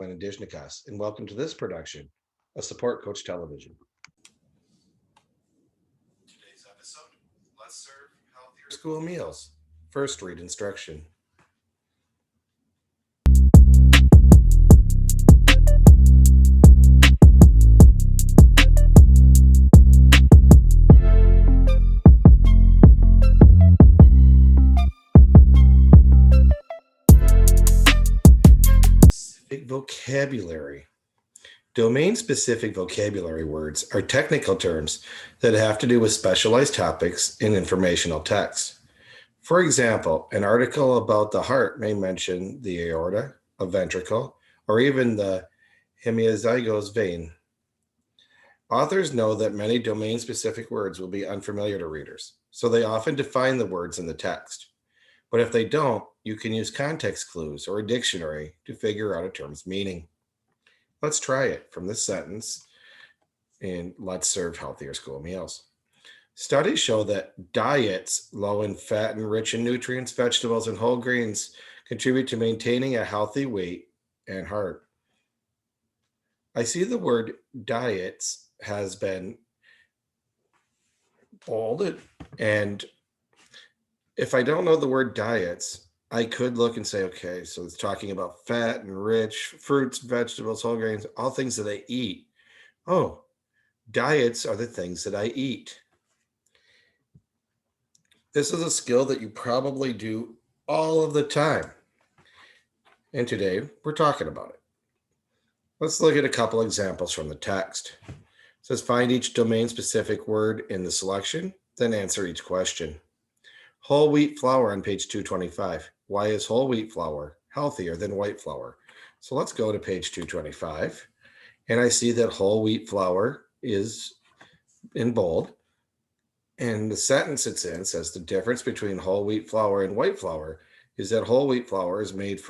Dishnikas, and welcome to this production of Support Coach Television. Today's episode, let's serve healthier school meals. First, read instruction. Specific vocabulary. Domain specific vocabulary words are technical terms that have to do with specialized topics in informational text. For example, an article about the heart may mention the aorta, a ventricle, or even the hemiazygos vein. Authors know that many domain specific words will be unfamiliar to readers, so they often define the words in the text. But if they don't, you can use context clues or a dictionary to figure out a term's meaning. Let's try it from this sentence in Let's Serve Healthier School Meals. Studies show that diets low in fat and rich in nutrients, vegetables, and whole grains contribute to maintaining a healthy weight and heart. I see the word diets has been bolded, and if I don't know the word diets, I could look and say, okay, so it's talking about fat and rich fruits, vegetables, whole grains, all things that I eat. Oh, diets are the things that I eat. This is a skill that you probably do all of the time. And today we're talking about it. Let's look at a couple examples from the text. It says find each domain specific word in the selection, then answer each question. Whole wheat flour on page 225. Why is whole wheat flour healthier than white flour? So let's go to page 225. And I see that whole wheat flour is in bold. And the sentence it's in says the difference between whole wheat flour and white flour is that whole wheat flour is made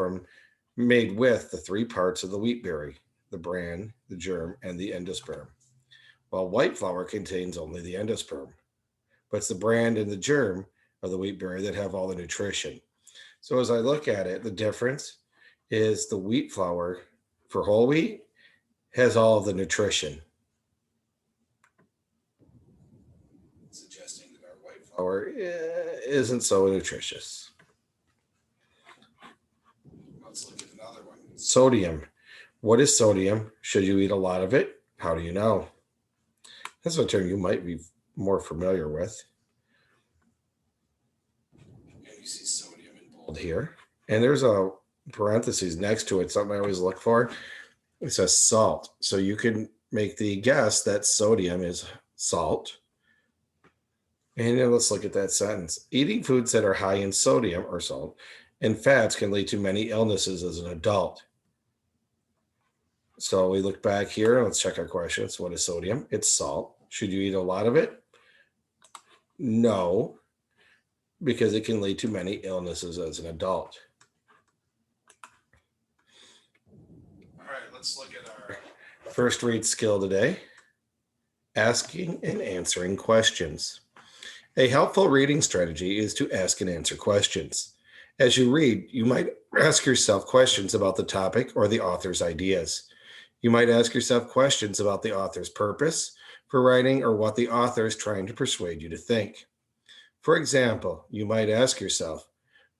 with the three parts of the wheat berry, the bran, the germ, and the endosperm. While white flour contains only the endosperm. But it's the bran and the germ of the wheat berry that have all the nutrition. So as I look at it, the difference is the wheat flour for whole wheat has all of the nutrition, suggesting that our white flour isn't so nutritious. Let's look at another one. Sodium. What is sodium? Should you eat a lot of it? How do you know? This is a term you might be more familiar with. And you see sodium in bold here. And there's a parentheses next to it, something I always look for. It says salt. So you can make the guess that sodium is salt. And then let's look at that sentence. Eating foods that are high in sodium or salt and fats can lead to many illnesses as an adult. So we look back here and let's check our questions. What is sodium? It's salt. Should you eat a lot of it? No, because it can lead to many illnesses as an adult. All right, let's look at our first read skill today, asking and answering questions. A helpful reading strategy is to ask and answer questions. As you read, you might ask yourself questions about the topic or the author's ideas. You might ask yourself questions about the author's purpose for writing or what the author is trying to persuade you to think. For example, you might ask yourself,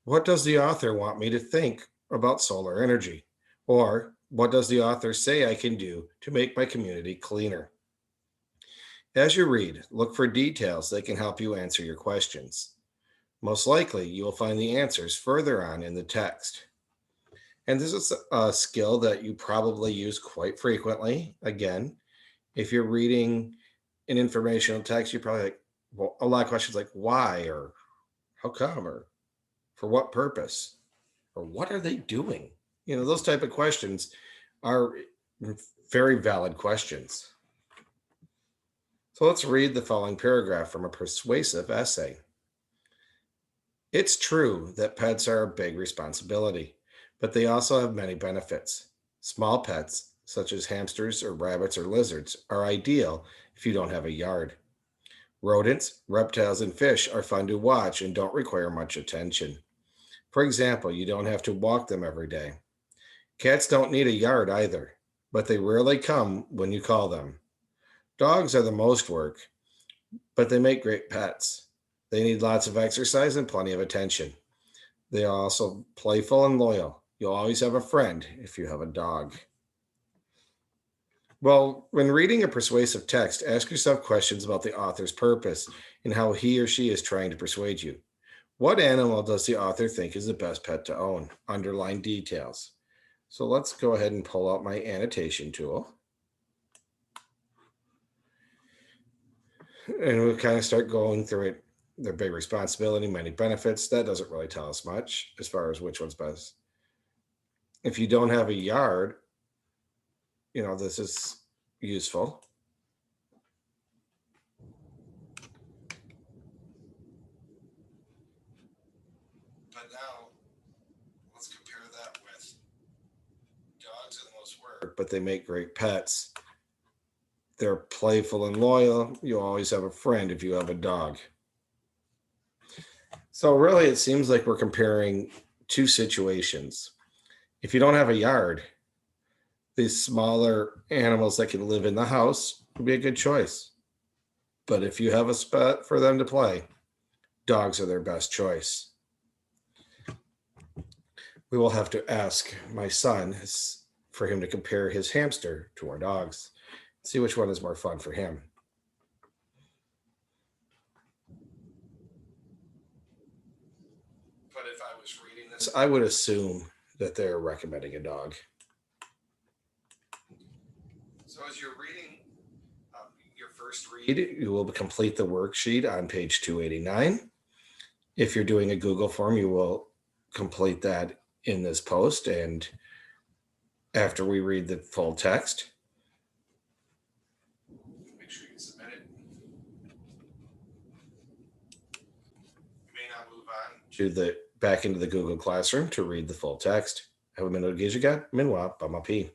what does the author want me to think about solar energy? Or what does the author say I can do to make my community cleaner? As you read, look for details that can help you answer your questions. Most likely, you will find the answers further on in the text. And this is a skill that you probably use quite frequently. Again, if you're reading an informational text, you're probably like, well, a lot of questions like why or how come or for what purpose or what are they doing? Those type of questions are very valid questions. So let's read the following paragraph from a persuasive essay. It's true that pets are a big responsibility, but they also have many benefits. Small pets, such as hamsters or rabbits or lizards, are ideal if you don't have a yard. Rodents, reptiles, and fish are fun to watch and don't require much attention. For example, you don't have to walk them every day. Cats don't need a yard either, but they rarely come when you call them. Dogs are the most work, but they make great pets. They need lots of exercise and plenty of attention. They are also playful and loyal. You'll always have a friend if you have a dog. Well, when reading a persuasive text, ask yourself questions about the author's purpose and how he or she is trying to persuade you. What animal does the author think is the best pet to own? Underline details. So let's go ahead and pull out my annotation tool. And we'll kind of start going through it. Their big responsibility, many benefits. That doesn't really tell us much as far as which one's best. If you don't have a yard, this is useful. But now let's compare that with dogs are the most work, but they make great pets. They're playful and loyal. You'll always have a friend if you have a dog. So really, it seems like we're comparing two situations. If you don't have a yard, these smaller animals that can live in the house would be a good choice. But if you have a spot for them to play, dogs are their best choice. We will have to ask my son for him to compare his hamster to our dogs, see which one is more fun for him. But if I was reading this, I would assume that they're recommending a dog. So as you're reading your first read, you will complete the worksheet on page 289. If you're doing a Google form, you will complete that in this post. And after we read the full text, make sure you submit it. You may now move on to back into the Google Classroom to read the full text. Have a minute, Gijigat, Minwa, Bamapi.